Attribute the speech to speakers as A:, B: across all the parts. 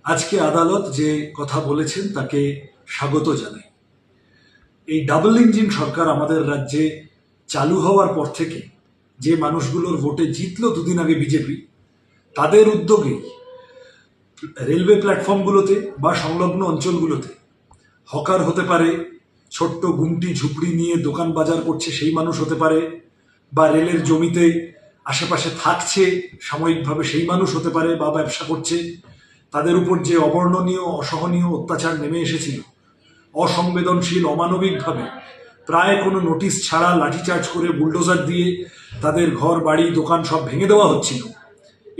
A: আজকে আদালত যে কথা বলেছেন তাকে স্বাগত জানাই। এই ডাবল ইঞ্জিন সরকার আমাদের রাজ্যে চালু হওয়ার পর থেকে যে মানুষগুলোর ভোটে জিতলো দুদিন আগে বিজেপি, তাদের উদ্যোগেই রেলওয়ে প্ল্যাটফর্মগুলোতে বা সংলগ্ন অঞ্চলগুলোতে হকার হতে পারে, ছোট্ট গুমটি ঝুপড়ি নিয়ে দোকান বাজার করছে সেই মানুষ হতে পারে, বা রেলের জমিতে আশেপাশে থাকছে সাময়িকভাবে সেই মানুষ হতে পারে, বা ব্যবসা করছে, তাদের উপর যে অবর্ণনীয় অসহনীয় অত্যাচার নেমে এসেছিল, অসংবেদনশীল অমানবিকভাবে প্রায় কোনো নোটিশ ছাড়া লাঠিচার্জ করে বুলডোজার দিয়ে তাদের ঘর বাড়ি দোকান সব ভেঙে দেওয়া হচ্ছিল,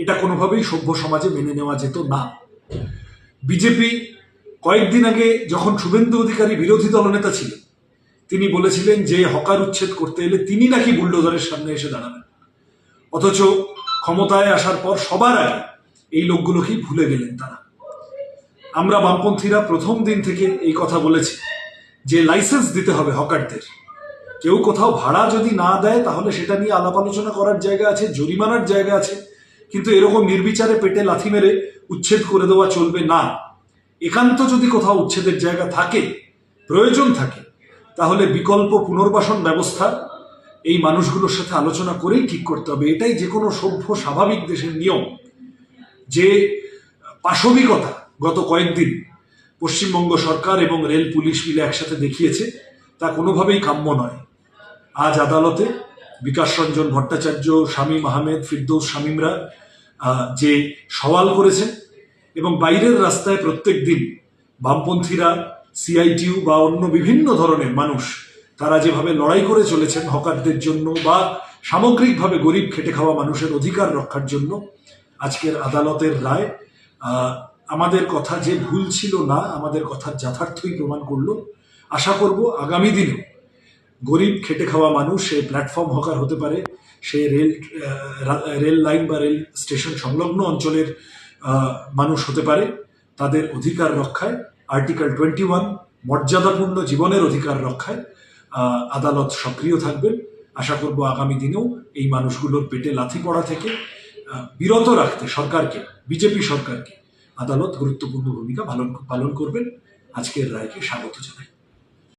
A: এটা কোনোভাবেই সভ্য সমাজে মেনে নেওয়া যেত না। বিজেপি কয়েকদিন আগে যখন শুভেন্দু অধিকারী বিরোধী দলনেতা ছিলেন, তিনি বলেছিলেন যে হকার উচ্ছেদ করতে এলে তিনি নাকি বুলডোজারের সামনে এসে দাঁড়াবেন। অথচ ক্ষমতায় আসার পর সবার আগে এই লোকগুলোকেই ভুলে গেলেন তারা। আমরা বামপন্থীরা প্রথম দিন থেকে এই কথা বলেছি যে লাইসেন্স দিতে হবে হকারদের। কেউ কোথাও ভাড়া যদি না দেয় তাহলে সেটা নিয়ে আলাপ আলোচনা করার জায়গা আছে, জরিমানার জায়গা আছে, কিন্তু এরকম নির্বিচারে পেটে লাথি মেরে উচ্ছেদ করে দেওয়া চলবে না। একান্ত যদি কোথাও উচ্ছেদের জায়গা থাকে, প্রয়োজন থাকে, তাহলে বিকল্প পুনর্বাসন ব্যবস্থা এই মানুষগুলোর সাথে আলোচনা করেই ঠিক করতে হবে। এটাই যে কোনো সভ্য স্বাভাবিক দেশের নিয়ম। যে পাশবিকতা গত কয়েকদিন পশ্চিমবঙ্গ সরকার এবং রেল পুলিশ মিলে একসাথে দেখিয়েছে, তা কোনোভাবেই কাম্য নয়। আজ আদালতে বিকাশ রঞ্জন ভট্টাচার্য, শামীম আহমেদ, ফিরদৌস শামীমরা যে সওয়াল করেছেন, এবং বাইরের রাস্তায় প্রত্যেক দিন বামপন্থীরা, সিআইটিউ বা অন্য বিভিন্ন ধরনের মানুষ তারা যেভাবে লড়াই করে চলেছেন হকারদের জন্য বা সামগ্রিকভাবে গরিব খেটে খাওয়া মানুষের অধিকার রক্ষার জন্য, আজকের আদালতের রায় আমাদের কথা যে ভুল ছিল না, আমাদের কথার যথার্থই প্রমাণ করলো। আশা করব আগামী দিনে গরিব খেটে খাওয়া মানুষ, সে প্ল্যাটফর্ম হকার হতে পারে, সে রেল লাইন বা রেল স্টেশন সংলগ্ন অঞ্চলের মানুষ হতে পারে, তাদের অধিকার রক্ষায় আর্টিকেল 21 মর্যাদাপূর্ণ জীবনের অধিকার রক্ষায় আদালত সক্রিয় থাকবেন। আশা করব আগামী দিনেও এই মানুষগুলোর পেটে লাথি পড়া থেকে বিরত রাখতে সরকারকে, বিজেপি সরকারকে আদালত গুরুত্বপূর্ণ ভূমিকা পালন করবেন। আজকের রায়কে স্বাগত জানাই।